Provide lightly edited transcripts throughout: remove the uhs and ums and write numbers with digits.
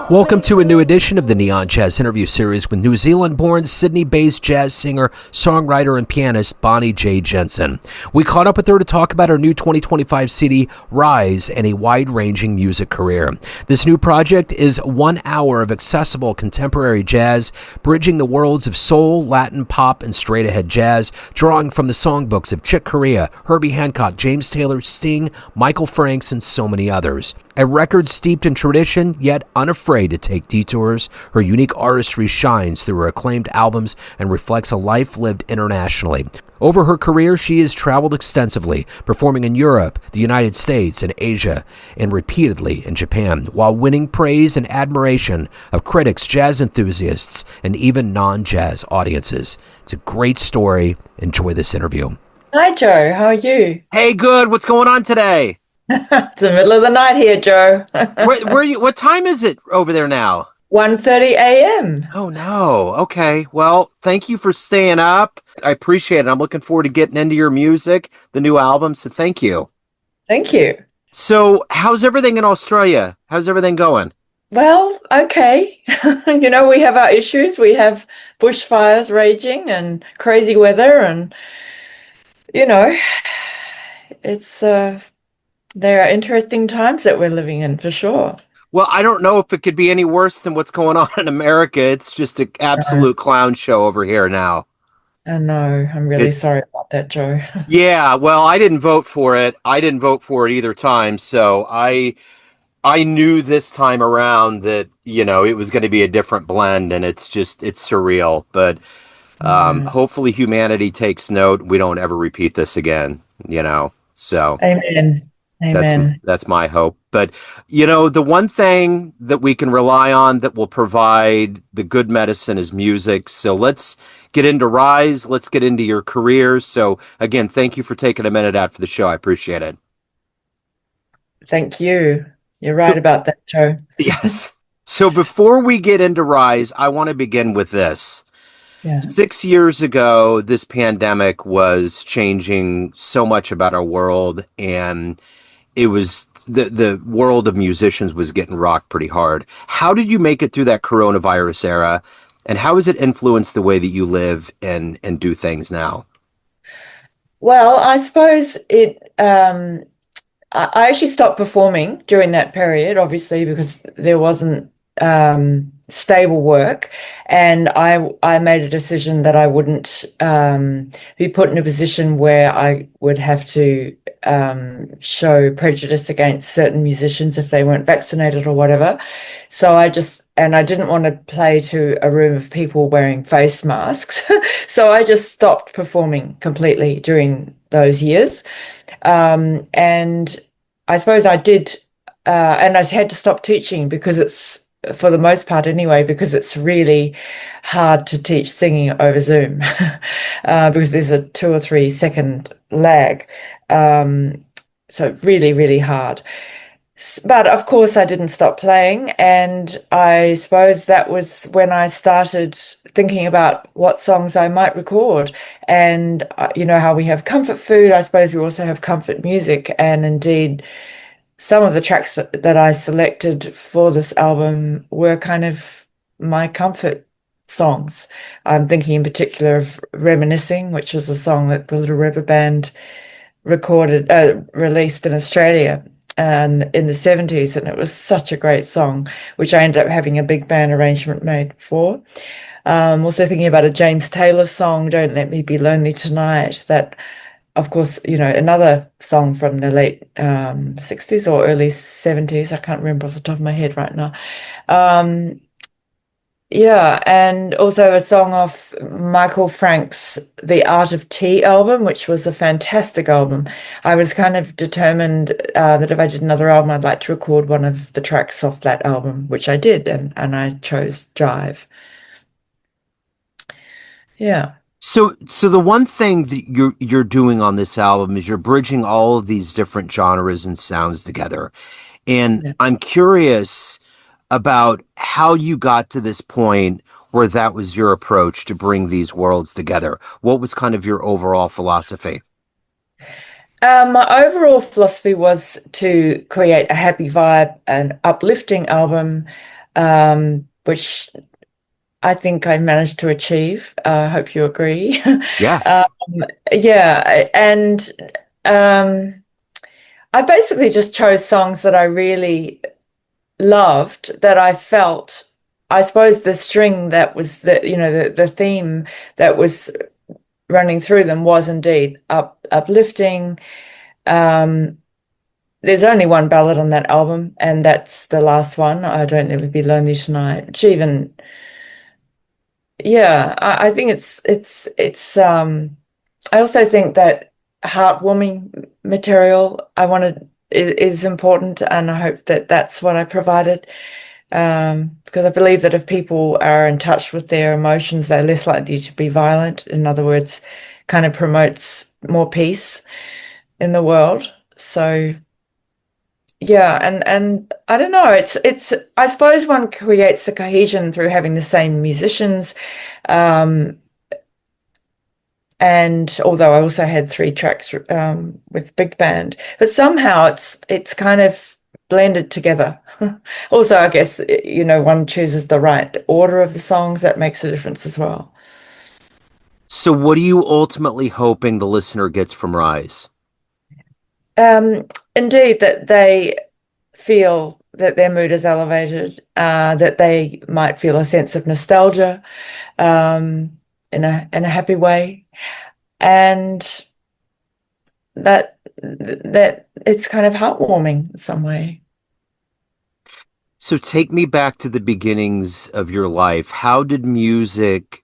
Welcome to a new edition of the Neon Jazz interview series with New Zealand-born, Sydney-based jazz singer, songwriter, and pianist Bonnie J. Jensen. We caught up with her to talk about her new 2025 CD, Rise, and a wide-ranging music career. This new project is 1 hour of accessible contemporary jazz, bridging the worlds of soul, Latin, pop, and straight-ahead jazz, drawing from the songbooks of Chick Corea, Herbie Hancock, James Taylor, Sting, Michael Franks, and so many others. A record steeped in tradition, yet unafraid to take detours, her unique artistry shines through her acclaimed albums and reflects a life lived internationally. Over her career, she has traveled extensively, performing in Europe, the United States, and Asia, and repeatedly in Japan, while winning praise and admiration of critics, jazz enthusiasts, and even non-jazz audiences. It's a great story. Enjoy this interview. Hi, Joe. How are you? Hey, good. What's going on today? It's the middle of the night here, Joe. Where you? What time is it over there now? 1:30 a.m. Oh, no. Okay. Well, thank you for staying up. I appreciate it. I'm looking forward to getting into your music, the new album, so thank you. Thank you. So, how's everything in Australia? How's everything going? Well, okay. We have our issues. We have bushfires raging and crazy weather and, it's there are interesting times that we're living in, for sure. Well, I don't know if it could be any worse than what's going on in America. It's just an absolute clown show over here now. I know. I'm really sorry about that, Joe. Yeah, well, I didn't vote for it. I didn't vote for it either time. So I knew this time around that, it was going to be a different blend, and it's surreal. But hopefully humanity takes note. We don't ever repeat this again, So Amen. Amen. That's my hope. But, the one thing that we can rely on that will provide the good medicine is music. So let's get into Rise. Let's get into your career. So again, thank you for taking a minute out for the show. I appreciate it. Thank you. You're right about that, Joe. Yes. So before we get into Rise, I want to begin with this. Yeah. 6 years ago, this pandemic was changing so much about our world, and it was the world of musicians was getting rocked pretty hard. How did you make it through that coronavirus era, and how has it influenced the way that you live and do things now? Well, I suppose I actually stopped performing during that period, obviously, because there wasn't stable work, and I made a decision that I wouldn't be put in a position where I would have to show prejudice against certain musicians if they weren't vaccinated or whatever. So I didn't want to play to a room of people wearing face masks. So I just stopped performing completely during those years. And I suppose I did, and I had to stop teaching because it's, for the most part anyway, because it's really hard to teach singing over Zoom because there's a 2 or 3 second lag. So really, really hard. But of course I didn't stop playing, and I suppose that was when I started thinking about what songs I might record. And how we have comfort food, I suppose we also have comfort music, and indeed some of the tracks that I selected for this album were kind of my comfort songs. I'm thinking in particular of Reminiscing, which was a song that the Little River Band released in Australia in the 70s, and it was such a great song, which I ended up having a big band arrangement made for. Also thinking about a James Taylor song, Don't Let Me Be Lonely Tonight, that, of course, another song from the late 60s or early 70s. I can't remember off the top of my head right now. And also a song off Michael Frank's The Art of Tea album, which was a fantastic album. I was kind of determined that if I did another album, I'd like to record one of the tracks off that album, which I did, and I chose Jive. Yeah. So the one thing that you're doing on this album is you're bridging all of these different genres and sounds together. And yeah. I'm curious about how you got to this point where that was your approach to bring these worlds together. What was kind of your overall philosophy? My overall philosophy was to create a happy vibe, an uplifting album, which I think I managed to achieve. I hope you agree. Yeah. Um, yeah, and um, I basically just chose songs that I really loved, that I felt, I suppose the string that was the theme that was running through them was indeed uplifting. Um, there's only one ballad on that album, and that's the last one, I Don't Nearly Be Lonely Tonight. Which even, yeah, I think it's I also think that heartwarming material I wanted is important, and I hope that that's what I provided. Because I believe that if people are in touch with their emotions, they're less likely to be violent. In other words, kind of promotes more peace in the world. So yeah, and I don't know, it's I suppose one creates the cohesion through having the same musicians. Um, and although I also had three tracks with big band, but somehow it's kind of blended together. Also, I guess one chooses the right order of the songs. That makes a difference as well. So what are you ultimately hoping the listener gets from Rise? Indeed, that they feel that their mood is elevated, that they might feel a sense of nostalgia in a happy way, and that it's kind of heartwarming in some way. So take me back to the beginnings of your life. How did music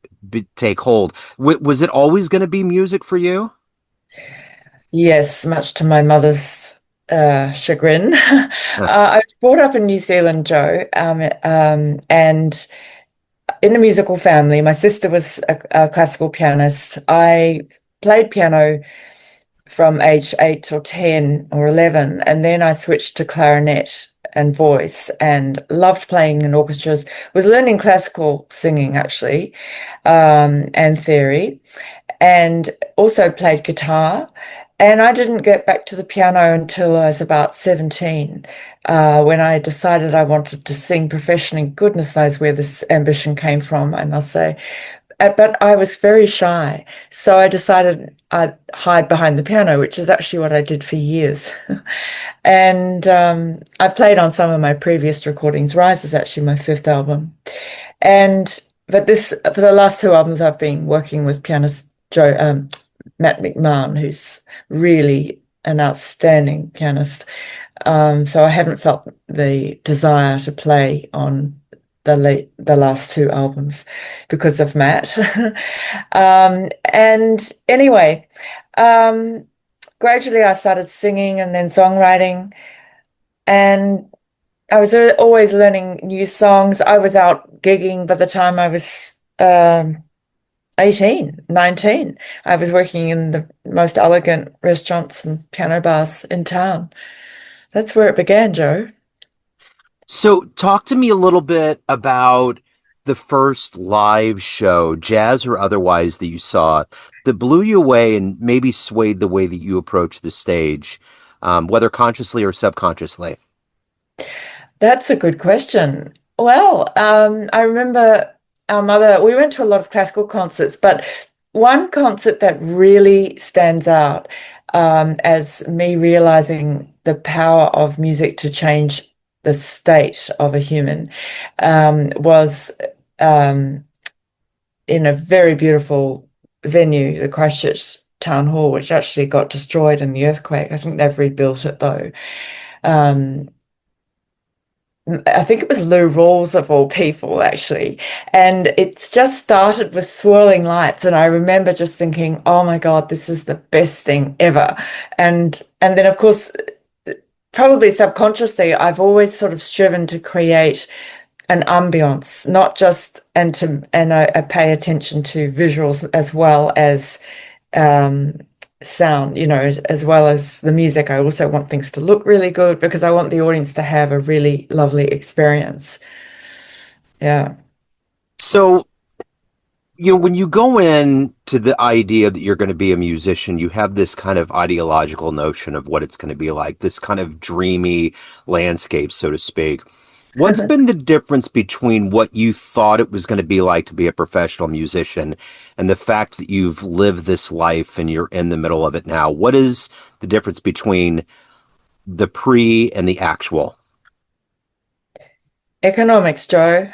take hold? Was it always going to be music for you? Yes, much to my mother's chagrin. Huh. I was brought up in New Zealand, Joe, and in a musical family. My sister was a classical pianist. I played piano from age 8 or 10 or 11, and then I switched to clarinet and voice, and loved playing in orchestras. Was learning classical singing actually, and theory, and also played guitar. And I didn't get back to the piano until I was about 17, when I decided I wanted to sing professionally. Goodness knows where this ambition came from, I must say. But I was very shy. So I decided I'd hide behind the piano, which is actually what I did for years. And I played on some of my previous recordings. Rise is actually my fifth album. And but this for the last two albums, I've been working with pianist Matt McMahon, who's really an outstanding pianist. So I haven't felt the desire to play on the last two albums because of Matt. And anyway, gradually I started singing and then songwriting, and I was always learning new songs. I was out gigging by the time I was 18, 19. I was working in the most elegant restaurants and piano bars in town. That's where it began, Joe. So talk to me a little bit about the first live show, jazz or otherwise, that you saw that blew you away and maybe swayed the way that you approach the stage, whether consciously or subconsciously. That's a good question. Well, I remember our mother, we went to a lot of classical concerts, but one concert that really stands out as me realizing the power of music to change the state of a human was um, in a very beautiful venue, the Christchurch Town Hall, which actually got destroyed in the earthquake. I think they've rebuilt it though. Um, I think it was Lou Rawls of all people, actually. And it's just started with swirling lights. And I remember just thinking, oh my God, this is the best thing ever. And then of course, probably subconsciously, I've always sort of striven to create an ambience, not just and I pay attention to visuals as well as um sound, as well as the music. I also want things to look really good because I want the audience to have a really lovely experience. Yeah. So, when you go in to the idea that you're going to be a musician, you have this kind of ideological notion of what it's going to be like, this kind of dreamy landscape, so to speak. What's been the difference between what you thought it was going to be like to be a professional musician and the fact that you've lived this life and you're in the middle of it now? What is the difference between the pre and the actual? Economics, Joe.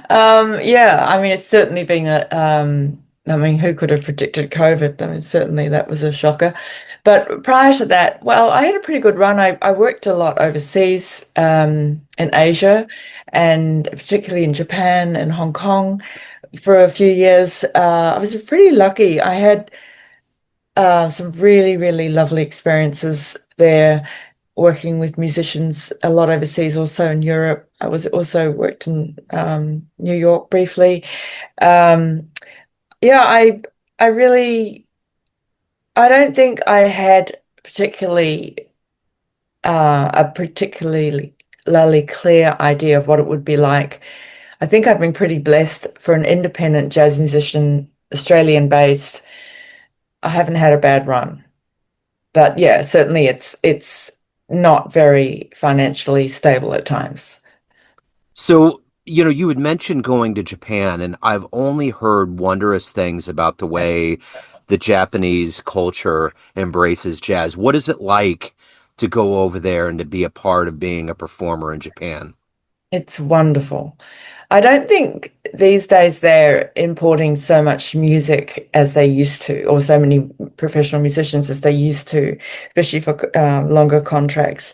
Yeah, I mean, it's certainly been I mean, who could have predicted COVID? I mean, certainly that was a shocker. But prior to that, well, I had a pretty good run. I worked a lot overseas, in Asia, and particularly in Japan and Hong Kong for a few years. I was pretty lucky. I had some really, really lovely experiences there working with musicians a lot overseas, also in Europe. I was also worked in New York briefly. Um, yeah, I really I don't think I had a particularly clear idea of what it would be like. I think I've been pretty blessed for an independent jazz musician, Australian based. I haven't had a bad run. But yeah, certainly it's not very financially stable at times. So, you had mentioned going to Japan, and I've only heard wondrous things about the way the Japanese culture embraces jazz. What is it like to go over there and to be a part of being a performer in Japan? It's wonderful. I don't think these days they're importing so much music as they used to, or so many professional musicians as they used to, especially for longer contracts.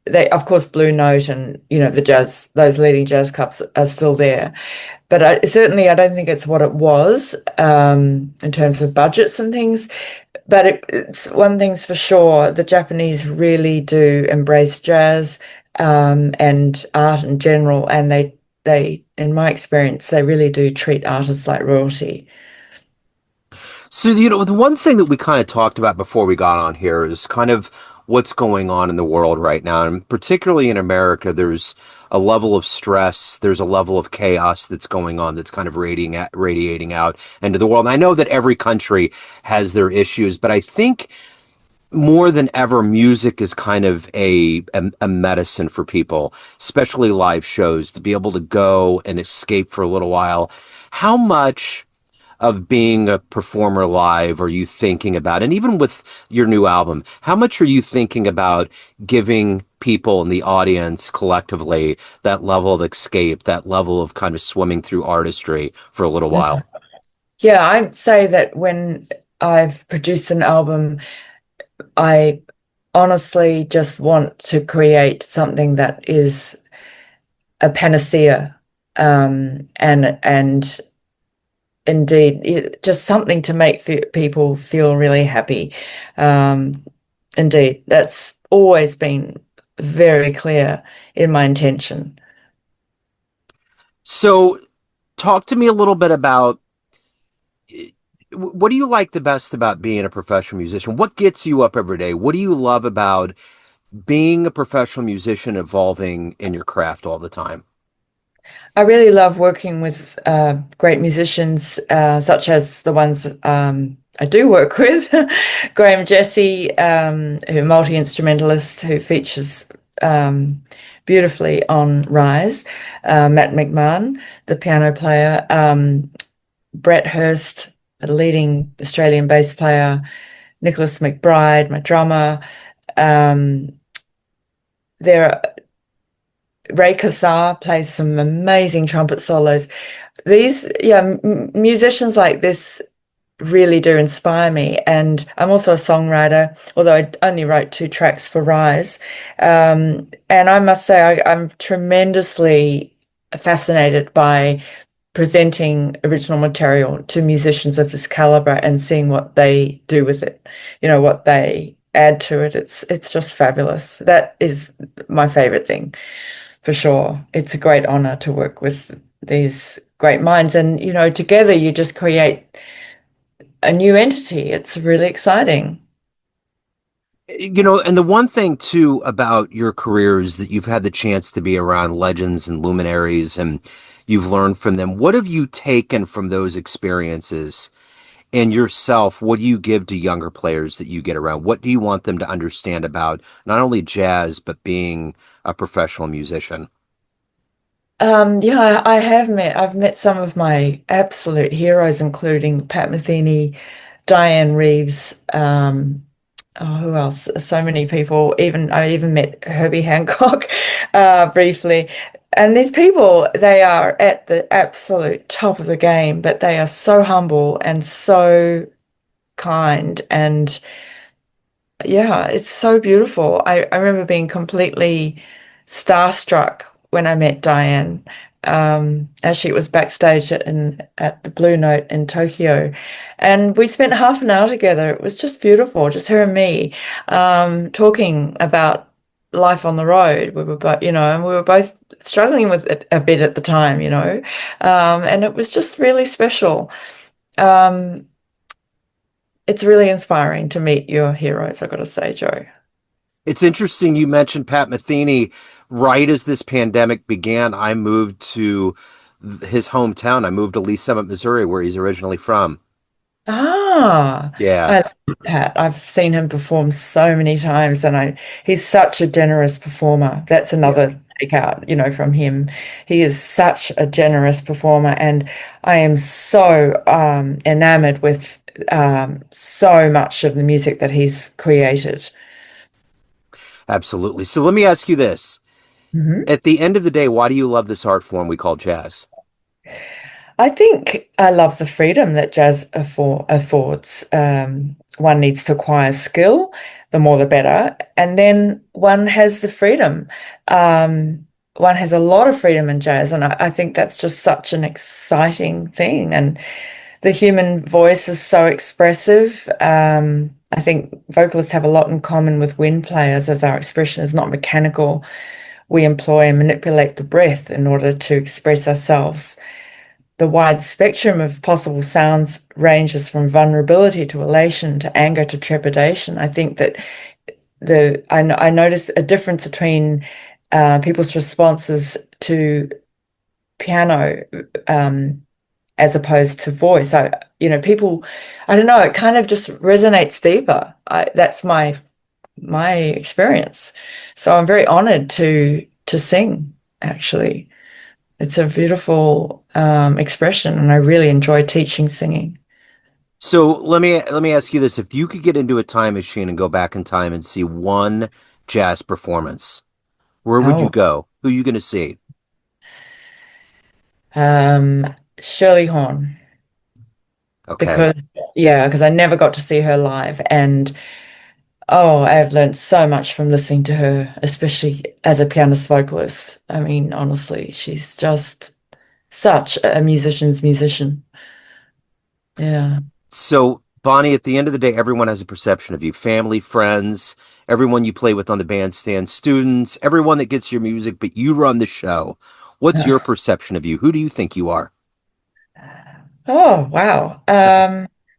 They, of course, Blue Note and the jazz, those leading jazz clubs are still there, but certainly I don't think it's what it was in terms of budgets and things. But it's one thing's for sure, the Japanese really do embrace jazz and art in general, and in my experience, they really do treat artists like royalty. So, the one thing that we kind of talked about before we got on here is kind of what's going on in the world right now. And particularly in America, there's a level of stress, there's a level of chaos that's going on that's kind of radiating out into the world. And I know that every country has their issues, but I think more than ever, music is kind of a medicine for people, especially live shows, to be able to go and escape for a little while. How much of being a performer live are you thinking about? And even with your new album, how much are you thinking about giving people in the audience collectively that level of escape, that level of kind of swimming through artistry for a little while? Yeah, I'd say that when I've produced an album, I honestly just want to create something that is a panacea, and indeed just something to make people feel really happy. Um, Indeed, that's always been very clear in my intention. So, talk to me a little bit about what do you like the best about being a professional musician? What gets you up every day? What do you love about being a professional musician evolving in your craft all the time? I really love working with great musicians, such as the ones I do work with. Graham Jesse, who multi-instrumentalist who features beautifully on Rise. Matt McMahon, the piano player. Brett Hurst, a leading Australian bass player. Nicholas McBride, my drummer. Um, there Ray Kassar plays some amazing trumpet solos. These, yeah, musicians like this really do inspire me. And I'm also a songwriter, although I only wrote 2 tracks for Rise. And I must say, I'm tremendously fascinated by presenting original material to musicians of this caliber and seeing what they do with it, what they add to it. It's just fabulous. That is my favorite thing for sure. It's a great honor to work with these great minds. And, together you just create a new entity. It's really exciting. And the one thing too about your career is that you've had the chance to be around legends and luminaries and you've learned from them. What have you taken from those experiences And yourself, what do you give to younger players that you get around? What do you want them to understand about not only jazz, but being a professional musician? Yeah, I've met some of my absolute heroes, including Pat Metheny, Diane Reeves, oh, who else? So many people. I even met Herbie Hancock briefly. And these people, they are at the absolute top of the game, but they are so humble and so kind. And yeah, it's so beautiful. I remember being completely starstruck when I met Diane. Actually, it was backstage at the Blue Note in Tokyo, and we spent half an hour together. It was just beautiful, just her and me, talking about life on the road. We were both, and we were both struggling with it a bit at the time, and it was just really special. Um, it's really inspiring to meet your heroes, I've got to say, Joe. It's interesting you mentioned Pat Metheny. Right as this pandemic began, I moved to his hometown. I moved to Lee Summit, Missouri, where he's originally from. Ah, Yeah, I love Pat. I've seen him perform so many times, and he's such a generous performer. That's yeah. another takeout, from him. He is such a generous performer, and I am so enamored with so much of the music that he's created. Absolutely. So let me ask you this. Mhm. At the end of the day, why do you love this art form we call jazz? I think I love the freedom that jazz affords. One needs to acquire skill, the more the better. And then one has the freedom. One has a lot of freedom in jazz. And I think that's just such an exciting thing. And the human voice is so expressive. I think vocalists have a lot in common with wind players, as our expression is not mechanical. We employ and manipulate the breath in order to express ourselves. The wide spectrum of possible sounds ranges from vulnerability to elation to anger to trepidation. I think that I notice a difference between people's responses to piano as opposed to voice. People, I don't know, it kind of just resonates deeper. That's my experience. So I'm very honored to sing, actually. It's a beautiful expression, and I really enjoy teaching singing. So let me ask you this. If you could get into a time machine and go back in time and see one jazz performance, where would you Oh, go? Who are you going to see? um, Shirley Horn, Okay. because because I never got to see her live, and oh, I've learned so much from listening to her, especially as a pianist vocalist. I mean, honestly, she's just such a musician's musician. Yeah. So, Bonnie, at the end of the day, everyone has a perception of you. Family, friends, everyone you play with on the bandstand, students, everyone that gets your music, but you run the show. What's your perception of you? Who do you think you are? Oh, wow.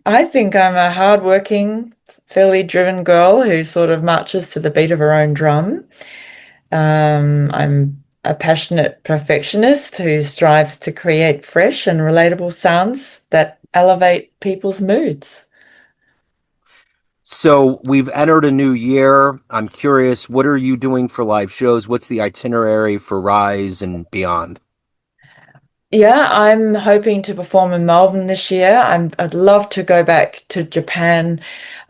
I think I'm a hardworking, fairly driven girl who sort of marches to the beat of her own drum. I'm a passionate perfectionist who strives to create fresh and relatable sounds that elevate people's moods. So, we've entered a new year. I'm curious, what are you doing for live shows? What's the itinerary for Rise and beyond? Yeah, I'm hoping to perform in Melbourne this year. I'd love to go back to Japan.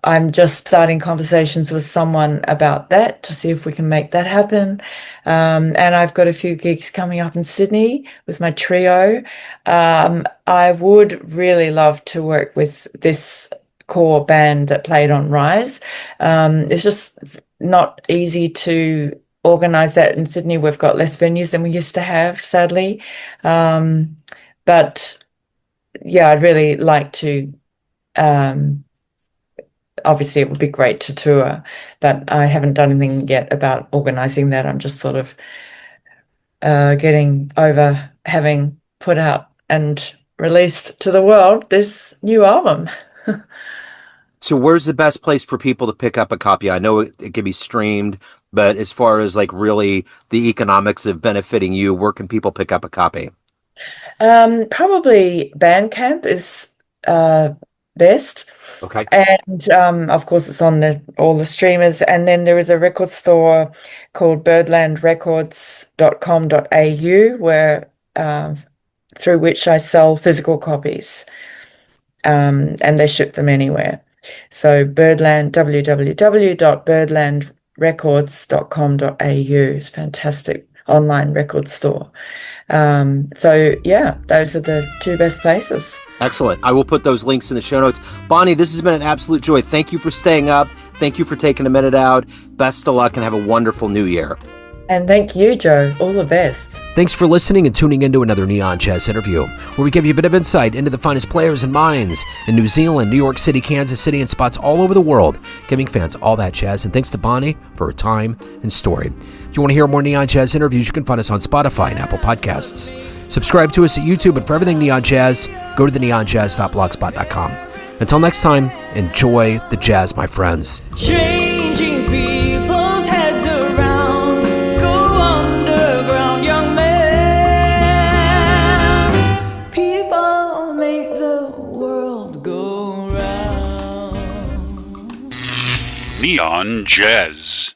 I'm just starting conversations with someone about that to see if we can make that happen. And I've got a few gigs coming up in Sydney with my trio. I would really love to work with this core band that played on Rise. It's just not easy to organize that in Sydney. We've got less venues than we used to have, sadly. Um, but yeah, I'd really like to. Um, Obviously, it would be great to tour, but I haven't done anything yet about organizing that. I'm just sort of getting over having put out and released to the world this new album. So, where's the best place for people to pick up a copy? I know it can be streamed, but as far as like really the economics of benefiting you, where can people pick up a copy? Probably Bandcamp is best. Okay. And of course, it's on all the streamers. And then there is a record store called birdlandrecords.com.au where through which I sell physical copies, and they ship them anywhere. So www.birdlandrecords.com.au is a fantastic online record store. So yeah, those are the two best places. Excellent. I will put those links in the show notes. Bonnie, this has been an absolute joy. Thank you for staying up. Thank you for taking a minute out. Best of luck and have a wonderful new year. And thank you, Joe. All the best. Thanks for listening and tuning into another Neon Jazz interview, where we give you a bit of insight into the finest players and minds in New Zealand, New York City, Kansas City, and spots all over the world, giving fans all that jazz. And thanks to Bonnie for her time and story. If you want to hear more Neon Jazz interviews, you can find us on Spotify and Apple Podcasts. Subscribe to us at YouTube, and for everything Neon Jazz, go to theneonjazz.blogspot.com. Until next time, enjoy the jazz, my friends. Changing people's heads around, go underground, young man. People make the world go round. Neon Jazz.